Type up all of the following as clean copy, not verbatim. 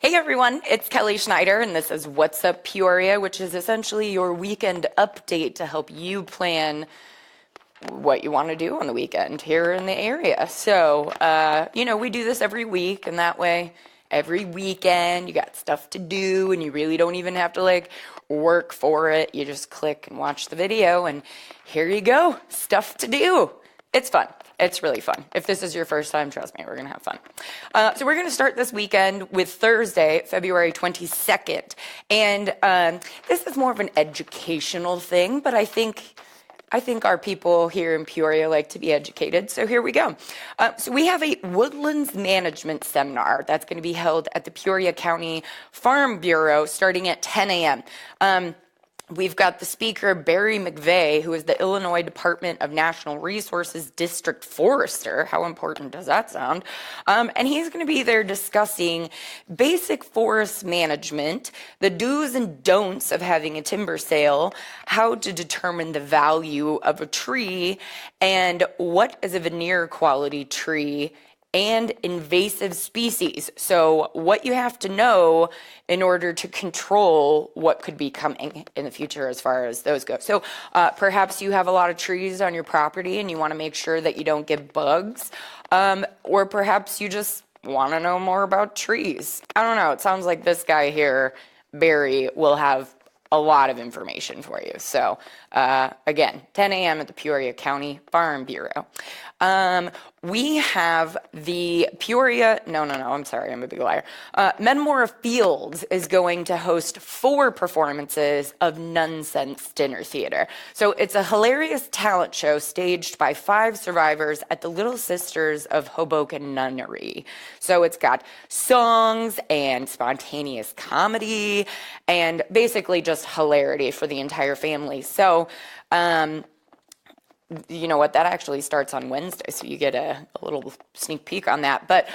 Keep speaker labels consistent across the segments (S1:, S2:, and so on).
S1: Hey everyone, it's Kelly Schneider, and this is What's Up Peoria, which is essentially your weekend update to help you plan what you want to do on the weekend here in the area. So, we do this every week, and that way, every weekend, you got stuff to do, and you really don't even have to work for it. You just click and watch the video, and here you go, stuff to do. It's fun. It's really fun. If this is your first time, trust me, we're going to have fun. So we're going to start this weekend with Thursday, February 22nd. And this is more of an educational thing, but I think our people here in Peoria like to be educated. So here we go. So we have a woodlands management seminar that's going to be held at the Peoria County Farm Bureau starting at 10 a.m. We've got the speaker, Barry McVeigh, who is the Illinois Department of Natural Resources District Forester. How important does that sound? And he's going to be there discussing basic forest management, the do's and don'ts of having a timber sale, how to determine the value of a tree, and what is a veneer quality tree, and invasive species. So what you have to know in order to control what could be coming in the future as far as those go. So perhaps you have a lot of trees on your property and you want to make sure that you don't get bugs, or perhaps you just want to know more about trees. I don't know. It sounds like this guy here, Barry, will have a lot of information for you. So again, 10 a.m. at the Peoria County Farm Bureau. We have the Peoria, I'm sorry, I'm a big liar. Metamora Fields is going to host 4 performances of Nonsense Dinner Theater. So it's a hilarious talent show staged by 5 survivors at the Little Sisters of Hoboken Nunnery. So it's got songs and spontaneous comedy and basically just hilarity for the entire family. So, you know what, that actually starts on Wednesday, so you get a little sneak peek on that. But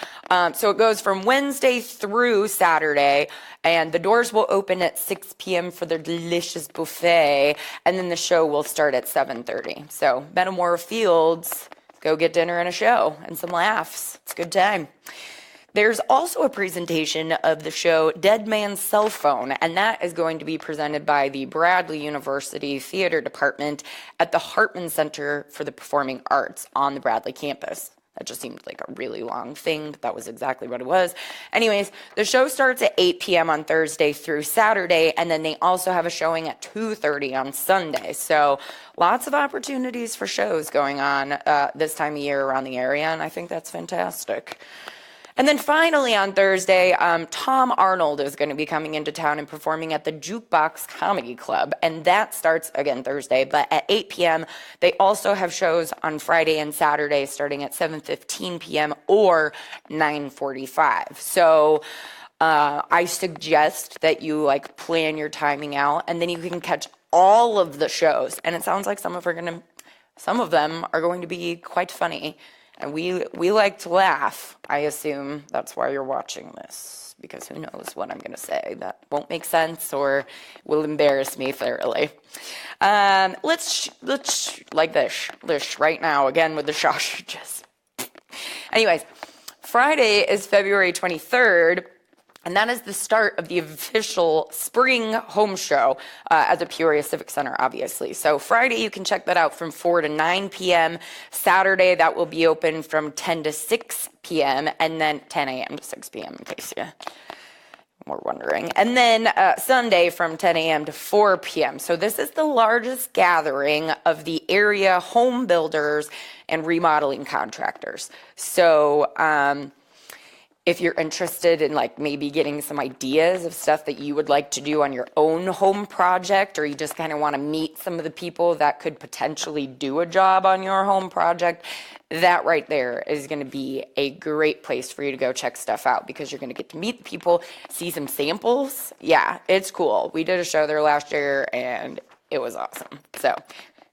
S1: so it goes from Wednesday through Saturday, and the doors will open at 6 p.m. for their delicious buffet, and then the show will start at 7:30. So Metamora Fields, go get dinner and a show and some laughs. It's a good time. There's also a presentation of the show Dead Man's Cell Phone, and that is going to be presented by the Bradley University Theater Department at the Hartman Center for the Performing Arts on the Bradley campus. That just seemed like a really long thing, but that was exactly what it was. Anyways, the show starts at 8 p.m. on Thursday through Saturday, and then they also have a showing at 2:30 on Sunday. So lots of opportunities for shows going on this time of year around the area, and I think that's fantastic. And then finally on Thursday, Tom Arnold is going to be coming into town and performing at the Jukebox Comedy Club. And that starts, again, Thursday, but at 8 p.m. They also have shows on Friday and Saturday starting at 7:15 p.m. or 9:45. So I suggest that you plan your timing out, and then you can catch all of the shows. And it sounds like some of them are going to be quite funny. And we like to laugh. I assume that's why you're watching this, because who knows what I'm going to say that won't make sense or will embarrass me thoroughly. Let's like this right now, again with the sausages. Anyways, Friday is February 23rd. And that is the start of the official spring home show at the Peoria Civic Center, obviously. So Friday, you can check that out from 4 to 9 p.m. Saturday, that will be open from 10 to 6 p.m. and then 10 a.m. to 6 p.m. in case you were wondering. And then Sunday from 10 a.m. to 4 p.m. So this is the largest gathering of the area home builders and remodeling contractors. So, if you're interested in maybe getting some ideas of stuff that you would like to do on your own home project, or you just kind of want to meet some of the people that could potentially do a job on your home project, that right there is going to be a great place for you to go check stuff out, because you're going to get to meet the people, see some samples. Yeah, it's cool. We did a show there last year and it was awesome. So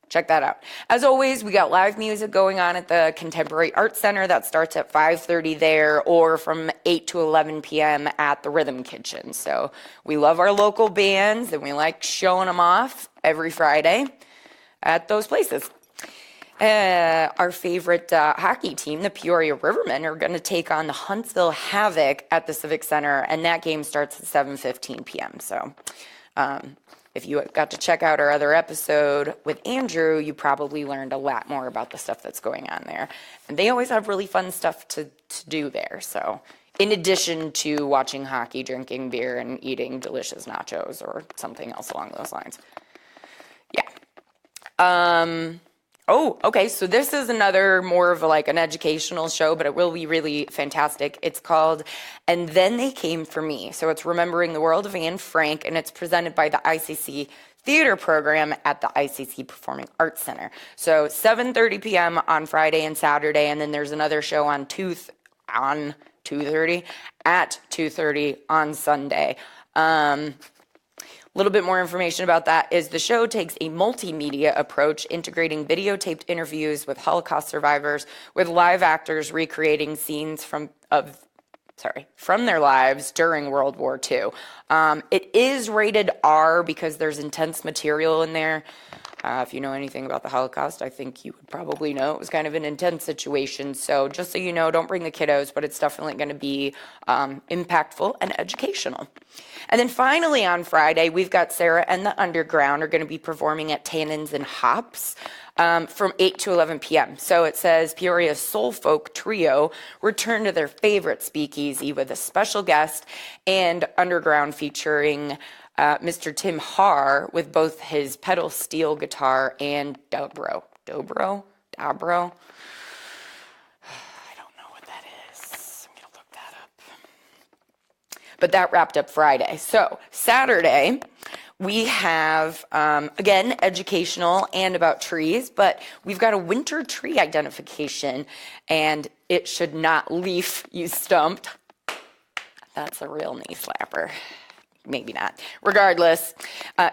S1: check that out. As always, we got live music going on at the Contemporary Arts Center. That starts at 5:30 there, or from 8 to 11 p.m. at the Rhythm Kitchen. So we love our local bands, and we like showing them off every Friday at those places. Our favorite hockey team, the Peoria Rivermen, are going to take on the Huntsville Havoc at the Civic Center, and that game starts at 7:15 p.m. So if you got to check out our other episode with Andrew, you probably learned a lot more about the stuff that's going on there. And they always have really fun stuff to do there. So in addition to watching hockey, drinking beer, and eating delicious nachos or something else along those lines. Yeah. Oh, okay. So this is another more of like an educational show, but it will be really fantastic. It's called And Then They Came for Me. So it's remembering the world of Anne Frank, and it's presented by the ICC theater program at the ICC Performing Arts Center. So 7:30 p.m. on Friday and Saturday, and then there's another show on 2:30 at 2:30 on Sunday. A little bit more information about that is the show takes a multimedia approach, integrating videotaped interviews with Holocaust survivors with live actors recreating scenes from their lives during World War II. It is rated R because there's intense material in there. If you know anything about the Holocaust, I think you would probably know it was kind of an intense situation. So just so you know, don't bring the kiddos, but it's definitely going to be impactful and educational. And then finally on Friday, we've got Sarah and the Underground are going to be performing at Tannins and Hops from 8 to 11 p.m. So it says Peoria's Soul Folk Trio return to their favorite speakeasy with a special guest, and Underground featuring Mr. Tim Haar with both his pedal steel guitar and dobro. I don't know what that is. I'm going to look that up. But that wrapped up Friday. So Saturday, we have, again, educational and about trees, but we've got a winter tree identification, and it should not leaf you stumped. That's a real knee slapper. Maybe not. Regardless,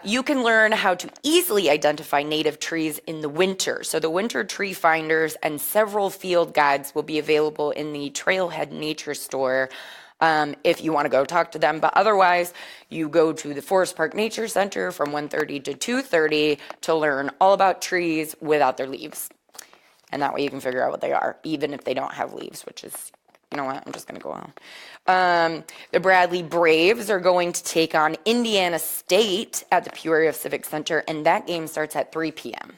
S1: you can learn how to easily identify native trees in the winter. So the winter tree finders and several field guides will be available in the Trailhead Nature Store if you want to go talk to them. But otherwise, you go to the Forest Park Nature Center from 1:30 to 2:30 to learn all about trees without their leaves. And that way you can figure out what they are, even if they don't have leaves, which is, you know what, I'm just going to go on. The Bradley Braves are going to take on Indiana State at the Peoria Civic Center, and that game starts at 3 p.m.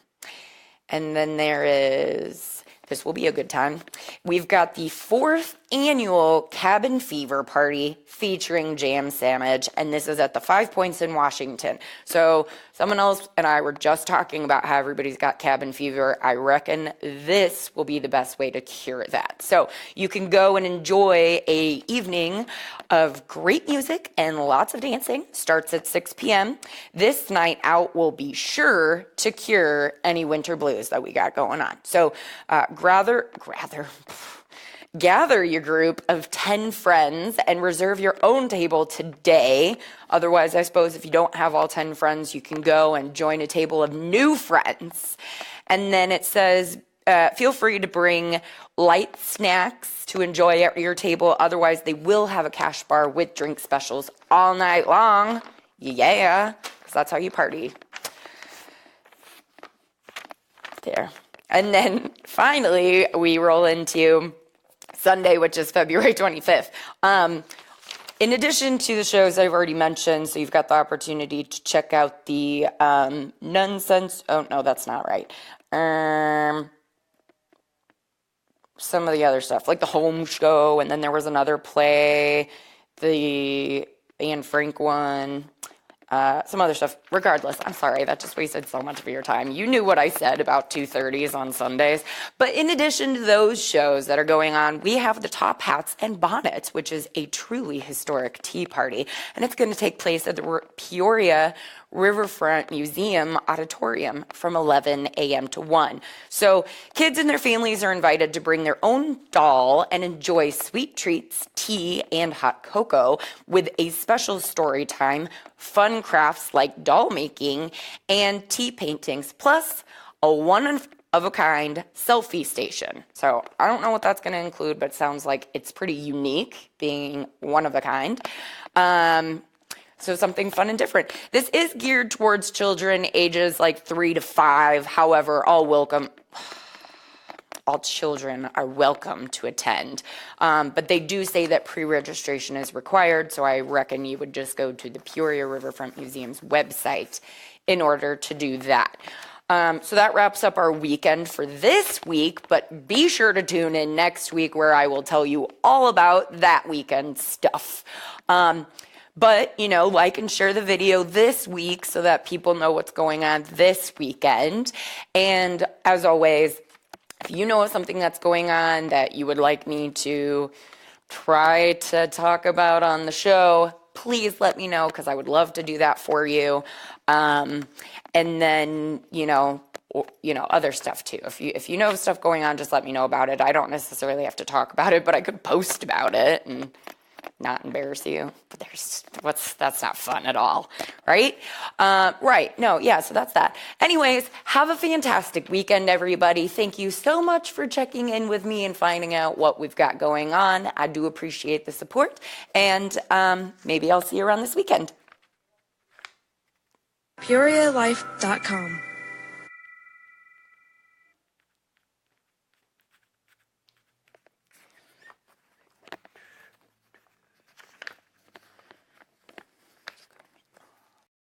S1: And then this will be a good time. We've got the 4th annual Cabin Fever Party featuring Jam Sandwich, and this is at the 5 Points in Washington. So someone else and I were just talking about how everybody's got cabin fever. I reckon this will be the best way to cure that. So you can go and enjoy a evening of great music and lots of dancing. Starts at 6 p.m. This night out will be sure to cure any winter blues that we got going on. So gather your group of 10 friends and reserve your own table today. Otherwise, I suppose if you don't have all 10 friends, you can go and join a table of new friends. And then it says, feel free to bring light snacks to enjoy at your table. Otherwise, they will have a cash bar with drink specials all night long. Yeah, because that's how you party. There. And then finally, we roll into Sunday, which is February 25th. In addition to the shows I've already mentioned, so you've got the opportunity to check out the Nonsense. Oh, no, that's not right. Some of the other stuff, like the Home Show, and then there was another play, the Anne Frank one. Some other stuff. Regardless, I'm sorry, that just wasted so much of your time. You knew what I said about 2:30s on Sundays. But in addition to those shows that are going on, we have the Top Hats and Bonnets, which is a truly historic tea party. And it's going to take place at the Peoria Riverfront Museum Auditorium from 11 a.m. to 1. So kids and their families are invited to bring their own doll and enjoy sweet treats, tea, and hot cocoa with a special story time, fun crafts like doll making and tea paintings, plus a one-of-a-kind selfie station. So I don't know what that's going to include, but it sounds like it's pretty unique being one of a kind. So something fun and different. This is geared towards children ages like 3 to 5. However, all welcome. all children are welcome to attend. But they do say that pre-registration is required, so I reckon you would just go to the Peoria Riverfront Museum's website in order to do that. So that wraps up our weekend for this week, but be sure to tune in next week where I will tell you all about that weekend stuff. But, like and share the video this week so that people know what's going on this weekend. And as always, if you know of something that's going on that you would like me to try to talk about on the show, please let me know, because I would love to do that for you. And then, other stuff too. If you know of stuff going on, just let me know about it. I don't necessarily have to talk about it, but I could post about it and not embarrass you. But that's not fun at all, right? Right. No, yeah, so that's that. Anyways, have a fantastic weekend, everybody. Thank you so much for checking in with me and finding out what we've got going on. I do appreciate the support, and maybe I'll see you around this weekend.
S2: PeoriaLife.com